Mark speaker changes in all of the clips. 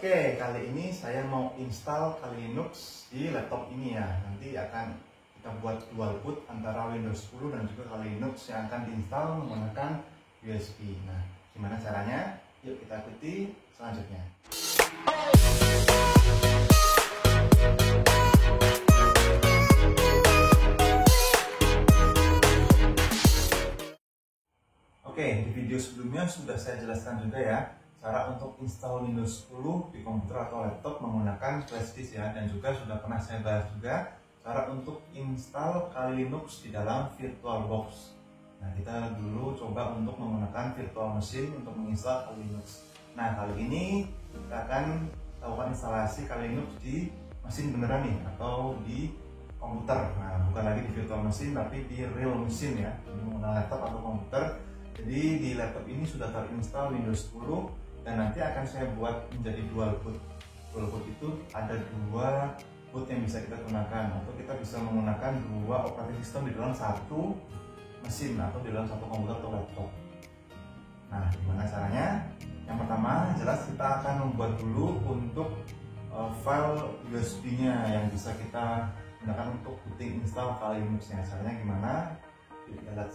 Speaker 1: Oke, kali ini saya mau install Kali Linux di laptop ini ya. Nanti akan kita buat dual boot antara Windows 10 dan juga Kali Linux yang akan diinstal menggunakan USB. Nah, gimana caranya? Yuk kita ikuti selanjutnya. Oke, di video sebelumnya sudah saya jelaskan juga ya cara untuk install Windows 10 di komputer atau laptop menggunakan flash disk ya, dan juga sudah pernah saya bahas juga cara untuk install Kali Linux di dalam VirtualBox. Nah, kita dulu coba untuk menggunakan virtual machine untuk menginstal Kali Linux. Nah, kali ini kita akan lakukan instalasi Kali Linux di mesin beneran nih, atau di komputer. Nah, bukan lagi di virtual machine tapi di real machine ya, menggunakan laptop atau komputer. Jadi di laptop ini sudah terinstall Windows 10 dan nanti akan saya buat menjadi dual boot. Dual boot itu ada dua boot yang bisa kita gunakan, atau kita bisa menggunakan dua operating system di dalam satu mesin atau di dalam satu komputer atau laptop. Nah, gimana caranya? Yang pertama, jelas kita akan membuat dulu untuk file USB-nya yang bisa kita gunakan untuk booting install Kali Linux-nya. Caranya gimana? Kita lihat.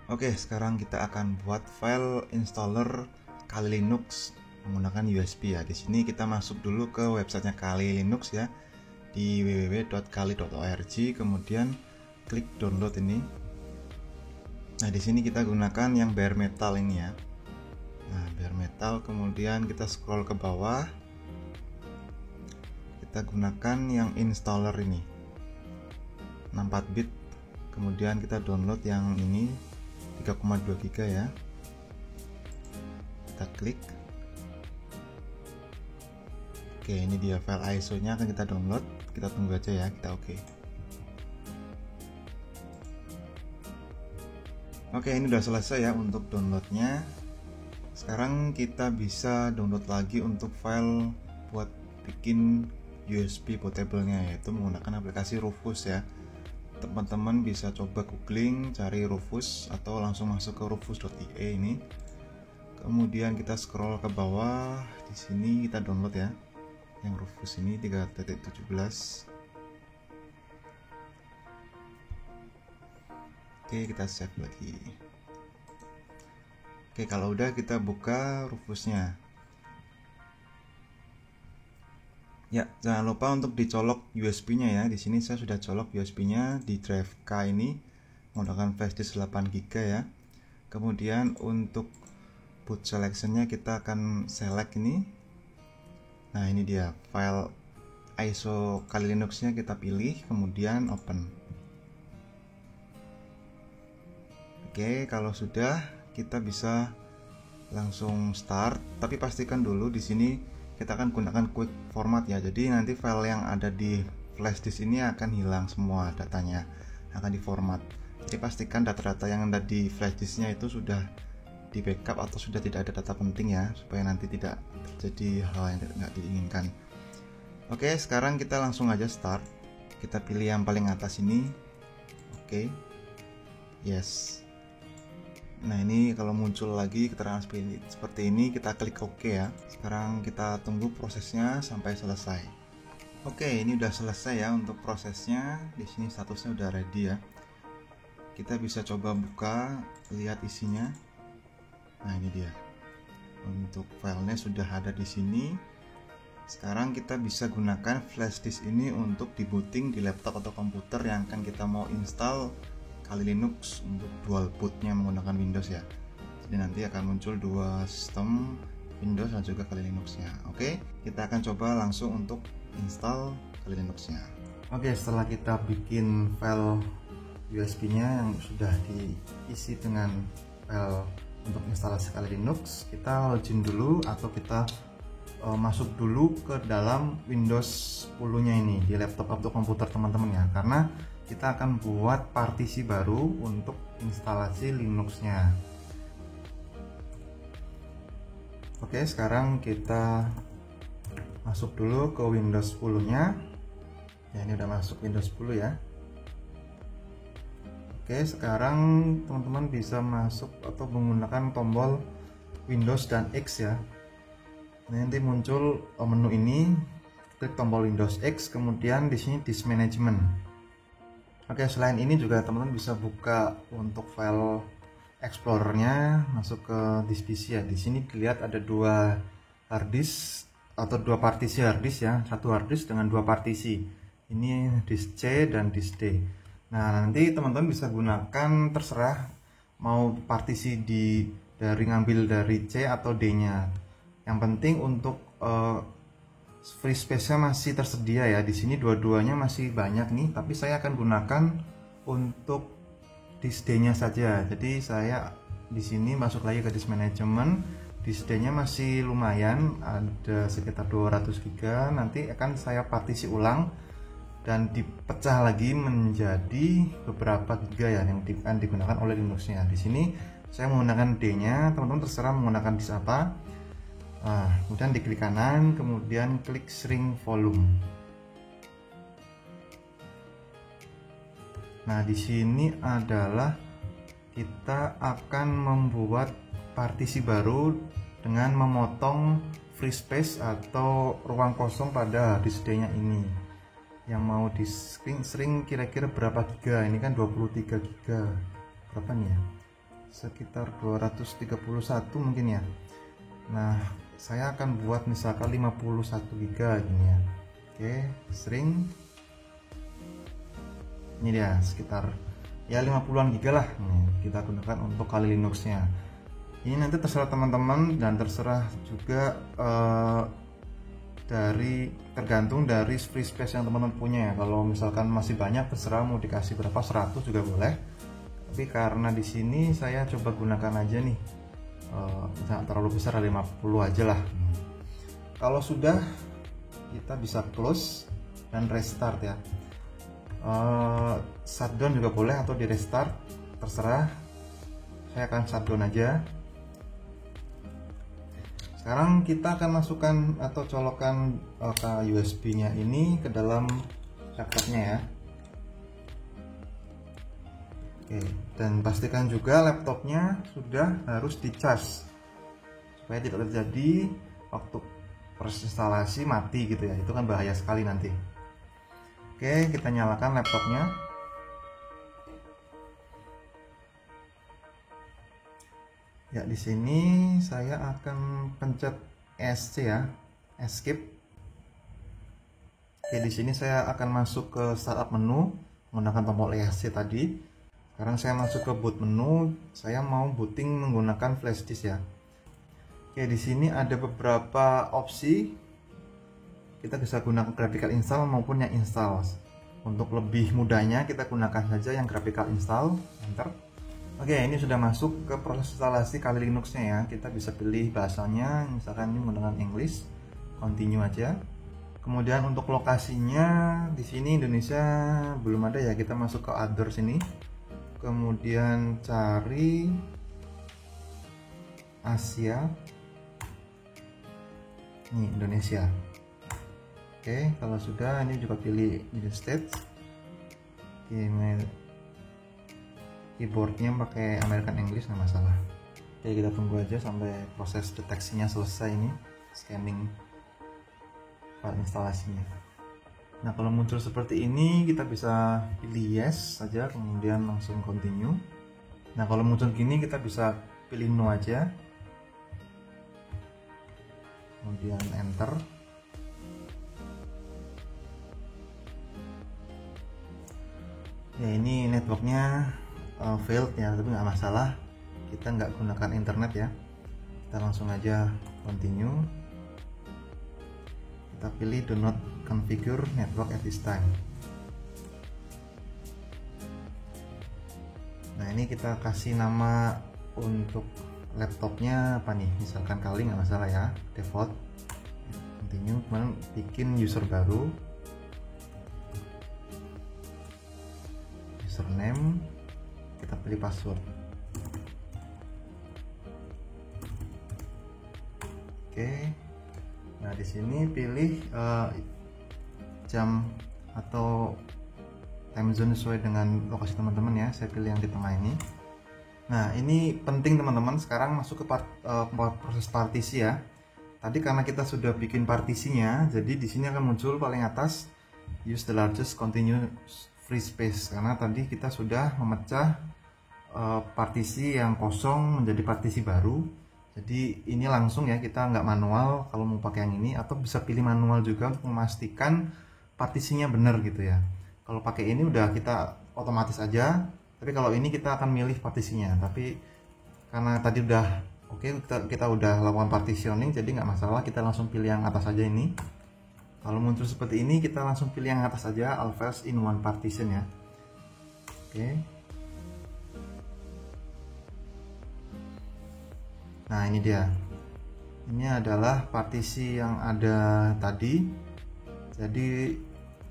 Speaker 1: Oke, sekarang kita akan buat file installer Kali Linux menggunakan USB ya. Di sini kita masuk dulu ke websitenya Kali Linux ya, di www.kali.org, kemudian klik download ini. Nah, di sini kita gunakan yang bare metal ini ya. Nah, bare metal, kemudian kita scroll ke bawah. Kita gunakan yang installer ini, 64 bit. Kemudian kita download yang ini 3,2 GB ya. Kita klik. Oke, ini dia file ISO nya akan kita download. Kita tunggu aja ya, kita oke. Oke, ini udah selesai ya untuk downloadnya. Sekarang kita bisa download lagi untuk file buat bikin USB portable-nya, yaitu menggunakan aplikasi Rufus ya. Teman-teman bisa coba googling, cari Rufus, atau langsung masuk ke rufus.ie ini. Kemudian kita scroll ke bawah, di sini kita download ya, yang Rufus ini 3.17. Oke, kita save lagi. Oke, kalau udah kita buka Rufusnya. Ya, jangan lupa untuk dicolok USB-nya ya. Di sini saya sudah colok USB-nya di drive K ini menggunakan flash disk 8 GB ya. Kemudian untuk boot selection-nya kita akan select ini. Nah, ini dia file ISO Kali Linux-nya, kita pilih, kemudian open. Oke, kalau sudah kita bisa langsung start, tapi pastikan dulu di sini kita akan gunakan quick format ya. Jadi nanti file yang ada di flash disk ini akan hilang semua, datanya akan diformat. Jadi pastikan data-data yang ada di flash disknya itu sudah di backup atau sudah tidak ada data penting ya, supaya nanti tidak terjadi hal yang tidak diinginkan. Oke, sekarang kita langsung aja start. Kita pilih yang paling atas ini. Oke, yes. Nah, ini kalau muncul lagi keterangan seperti ini, kita klik OK ya. Sekarang kita tunggu prosesnya sampai selesai. Oke, ini udah selesai ya untuk prosesnya. Di sini statusnya udah ready ya. Kita bisa coba buka, lihat isinya. Nah, ini dia. Untuk filenya sudah ada di sini. Sekarang kita bisa gunakan flash disk ini untuk di-booting di laptop atau komputer yang akan kita mau install Kali Linux untuk dual bootnya menggunakan Windows ya. Jadi nanti akan muncul dua sistem, Windows dan juga Kali Linux-nya. Oke, kita akan coba langsung untuk install Kali Linux-nya. Oke, setelah kita bikin file USB-nya yang sudah diisi dengan file untuk instalasi Kali Linux, kita login dulu atau kita masuk dulu ke dalam Windows 10-nya ini di laptop atau komputer teman-teman ya, karena kita akan buat partisi baru untuk instalasi Linux-nya. Oke, sekarang kita masuk dulu ke Windows 10-nya. Ya, ini udah masuk Windows 10 ya. Oke, sekarang teman-teman bisa masuk atau menggunakan tombol Windows dan X ya. Nanti muncul menu ini, klik tombol Windows X, kemudian di sini Disk Management. Oke, selain ini juga teman-teman bisa buka untuk file Explorer-nya, masuk ke disk PC ya. Di sini dilihat ada dua harddisk atau dua partisi harddisk ya, satu harddisk dengan dua partisi. Ini disk C dan disk D. Nah, nanti teman-teman bisa gunakan terserah mau partisi dari ngambil dari C atau D-nya. Yang penting untuk free space-nya masih tersedia ya. Di sini dua-duanya masih banyak nih, tapi saya akan gunakan untuk disk D-nya saja. Jadi saya di sini masuk lagi ke disk management. Disk D-nya masih lumayan, ada sekitar 200 GB. Nanti akan saya partisi ulang dan dipecah lagi menjadi beberapa giga ya yang akan digunakan oleh Linux-nya. Di sini saya menggunakan D-nya, teman-teman terserah menggunakan disk apa. Kemudian diklik kanan, kemudian klik shrink volume. Nah, di sini adalah kita akan membuat partisi baru dengan memotong free space atau ruang kosong pada disk D-nya ini. Yang mau di shrink kira-kira berapa giga? Ini kan 23 giga. Berapa nih ya? Sekitar 231 mungkin ya. Nah, saya akan buat misalkan 51 giga gini ya. Oke, shrink. Ini dia sekitar ya 50-an giga lah. Kita gunakan untuk Kali Linux-nya. Ini nanti terserah teman-teman dan terserah juga tergantung dari free space yang teman-teman punya ya. Kalau misalkan masih banyak terserah mau dikasih berapa, 100 juga boleh. Tapi karena di sini saya coba gunakan aja nih. Jangan terlalu besar, 50 aja lah. Kalau sudah, kita bisa close dan restart ya. Shutdown juga boleh atau di restart, terserah. Saya akan shutdown aja. Sekarang kita akan masukkan atau colokan ke USB nya ini ke dalam laptopnya ya. Oke, dan pastikan juga laptopnya sudah harus dicas supaya tidak terjadi waktu proses instalasi mati gitu ya. Itu kan bahaya sekali nanti. Oke, kita nyalakan laptopnya. Ya, di sini saya akan pencet ESC ya, escape. Oke, di sini saya akan masuk ke startup menu menggunakan tombol ESC tadi. Sekarang saya masuk ke boot menu, saya mau booting menggunakan flash disk ya. Oke, di sini ada beberapa opsi. Kita bisa gunakan graphical install maupun yang install. Untuk lebih mudahnya kita gunakan saja yang graphical install, enter. Oke, ini sudah masuk ke proses instalasi Kali Linux-nya ya. Kita bisa pilih bahasanya, misalkan ini menggunakan English, continue aja. Kemudian untuk lokasinya di sini Indonesia belum ada ya, kita masuk ke other sini. Kemudian cari Asia, ini Indonesia. Oke, kalau sudah ini juga pilih United States. Email keyboardnya pakai American English, nggak masalah. Oke, kita tunggu aja sampai proses deteksinya selesai ini, scanning file instalasinya. Nah, kalau muncul seperti ini kita bisa pilih yes saja, kemudian langsung continue. Nah, kalau muncul gini kita bisa pilih no aja, kemudian enter. Ya, ini networknya failed ya, tapi nggak masalah, kita nggak gunakan internet ya. Kita langsung aja continue. Kita pilih do not configure network at this time. Nah, ini kita kasih nama untuk laptopnya apa nih, misalkan Kali, nggak masalah ya, default. Continue, kemudian bikin user baru, username, kita pilih password. Oke. Nah, di sini pilih jam atau time zone sesuai dengan lokasi teman-teman ya. Saya pilih yang di tengah ini. Nah, ini penting teman-teman. Sekarang masuk ke proses partisi ya. tadi karena kita sudah bikin partisinya, jadi di sini akan muncul paling atas use the largest continuous free space, karena tadi kita sudah memecah partisi yang kosong menjadi partisi baru. Jadi ini langsung ya, kita nggak manual kalau mau pakai yang ini, atau bisa pilih manual juga untuk memastikan partisinya benar gitu ya. Kalau pakai ini udah kita otomatis aja, tapi kalau ini kita akan milih partisinya. Tapi karena tadi udah oke, kita udah lakukan partitioning, jadi nggak masalah, kita langsung pilih yang atas aja ini. Kalau muncul seperti ini, kita langsung pilih yang atas aja, all files in one partition ya. Oke. Nah ini dia, ini adalah partisi yang ada tadi. Jadi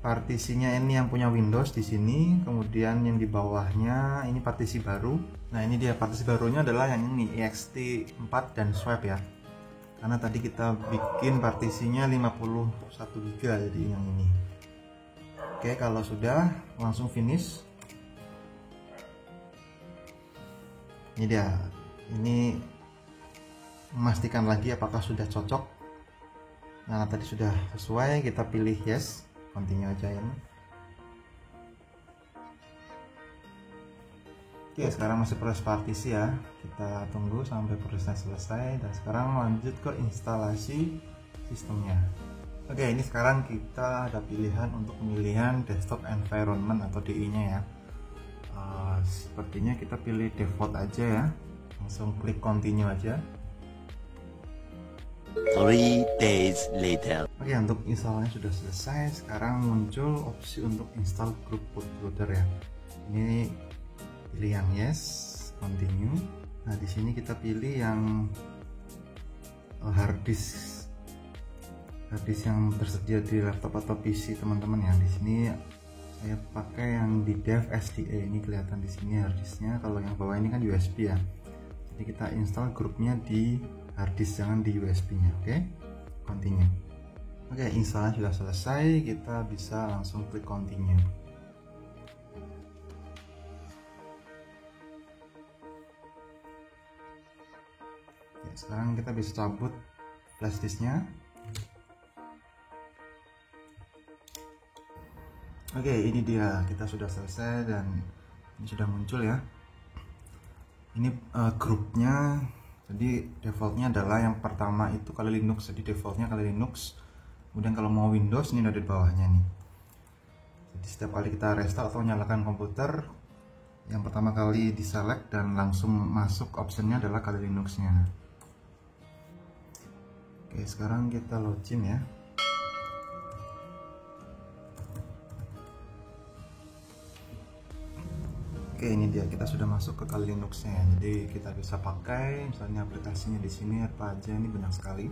Speaker 1: partisinya ini yang punya Windows di sini, kemudian yang di bawahnya ini partisi baru. Nah ini dia, partisi barunya adalah yang ini, ext4 dan swap ya, karena tadi kita bikin partisinya 51 GB, jadi yang ini. Oke, kalau sudah langsung finish. Ini dia, ini memastikan lagi apakah sudah cocok. Nah tadi sudah sesuai, kita pilih yes, continue aja ini. Oke, sekarang masih proses partisi ya, kita tunggu sampai prosesnya selesai. Dan sekarang lanjut ke instalasi sistemnya. Oke, ini sekarang kita ada pilihan untuk pemilihan desktop environment atau DI nya ya. Sepertinya kita pilih default aja ya, langsung klik continue aja.
Speaker 2: 3 days later.
Speaker 1: Oke, untuk installnya sudah selesai. Sekarang muncul opsi untuk install group bootloader ya. Ini pilih yang yes, continue. Nah di sini kita pilih yang hard disk yang tersedia di laptop atau PC teman-teman ya. Di sini saya pakai yang di dev SDA, ini kelihatan di sini hard disknya. Kalau yang bawah ini kan USB ya. Jadi kita install grupnya di hard disk, jangan di USB nya. Oke, continue. Oke, installnya sudah selesai, kita bisa langsung klik continue. Oke, sekarang kita bisa cabut flash disknya. Oke, ini dia, kita sudah selesai dan ini sudah muncul ya. Ini grupnya. Jadi defaultnya adalah yang pertama itu Kali Linux, jadi defaultnya Kali Linux. Kemudian kalau mau Windows ini ada di bawahnya nih. Jadi setiap kali kita restart atau nyalakan komputer, yang pertama kali di select dan langsung masuk optionnya adalah Kali Linuxnya. Oke, sekarang kita login ya. Oke, ini dia, kita sudah masuk ke Kali Linuxnya. Jadi kita bisa pakai misalnya aplikasinya di sini apa aja, ini banyak sekali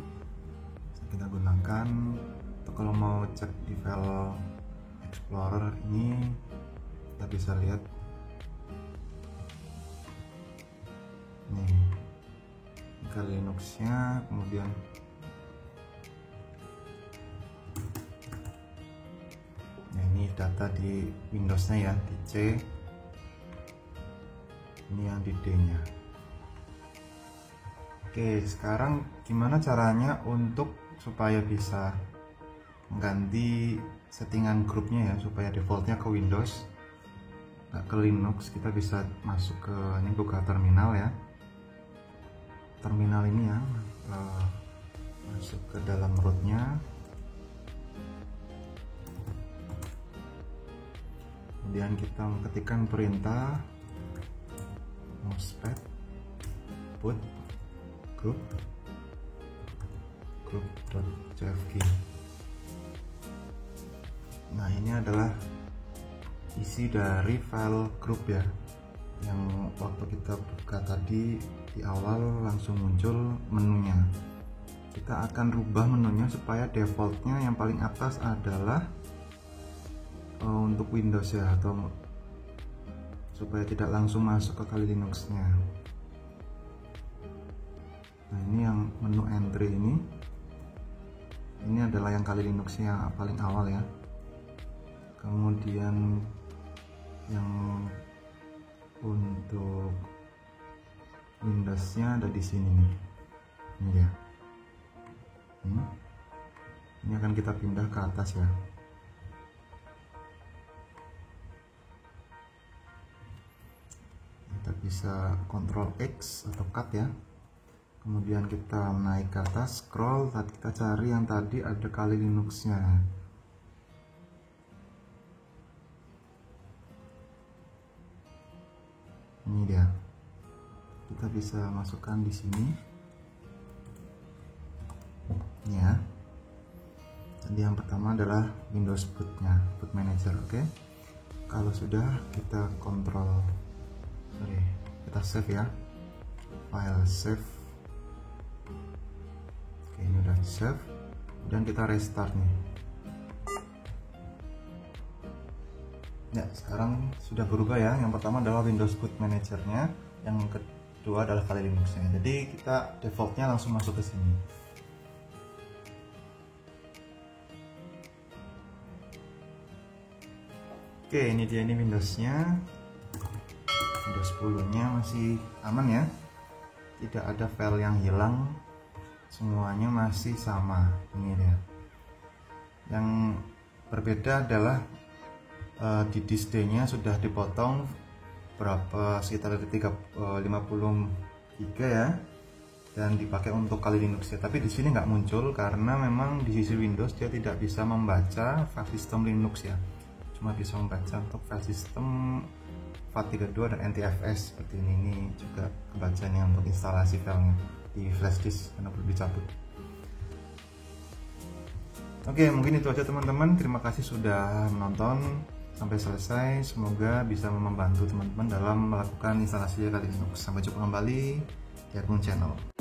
Speaker 1: bisa kita gunakan. Atau kalau mau cek di file Explorer ini kita bisa lihat nih Kali Linuxnya, kemudian nah ini data di Windowsnya ya, di C. Ini yang di D nya. Oke, sekarang gimana caranya untuk supaya bisa mengganti settingan grupnya ya, supaya defaultnya ke Windows nggak ke Linux. Kita bisa masuk ke ini, buka terminal ya, terminal ini ya, masuk ke dalam rootnya, kemudian kita mengetikkan perintah mousepad boot group.cfg. Nah ini adalah isi dari file group ya, yang waktu kita buka tadi di awal langsung muncul menunya. Kita akan rubah menunya supaya defaultnya yang paling atas adalah untuk Windows ya, atau supaya tidak langsung masuk ke Kali Linuxnya. Nah ini yang menu entry ini adalah yang Kali Linuxnya yang paling awal ya. Kemudian yang untuk Windowsnya ada di sini nih, ini dia. Ini akan kita pindah ke atas ya. Kita bisa Ctrl X atau cut ya. Kemudian kita naik ke atas, scroll, kita cari yang tadi ada Kali Linux-nya. Ini dia. Kita bisa masukkan di sini. Ini ya. Jadi yang pertama adalah Windows bootnya, boot manager, oke. Kalau sudah kita kita save ya, file save. Oke, ini udah di save, dan kita restart nih. Ya, sekarang sudah berubah ya. Yang pertama adalah Windows boot managernya, yang kedua adalah Kali Linux-nya. Jadi kita defaultnya langsung masuk ke sini. Oke, ini dia, ini Windows-nya. Windows 10-nya masih aman ya. Tidak ada file yang hilang. Semuanya masih sama. Ini dia. Yang berbeda adalah di disk D-nya sudah dipotong sekitar 50 GB ya. Dan dipakai untuk Kali Linux ya. Tapi di sini nggak muncul karena memang di sisi Windows dia tidak bisa membaca file system Linux ya. Cuma bisa membaca untuk file system FAT32 dan NTFS seperti ini. Ini juga kebacanya untuk instalasi filenya di flash disk karena perlu dicabut. Oke, mungkin itu aja teman-teman. Terima kasih sudah menonton sampai selesai. Semoga bisa membantu teman-teman dalam melakukan instalasi Kali Linux. Sampai jumpa kembali di akun channel.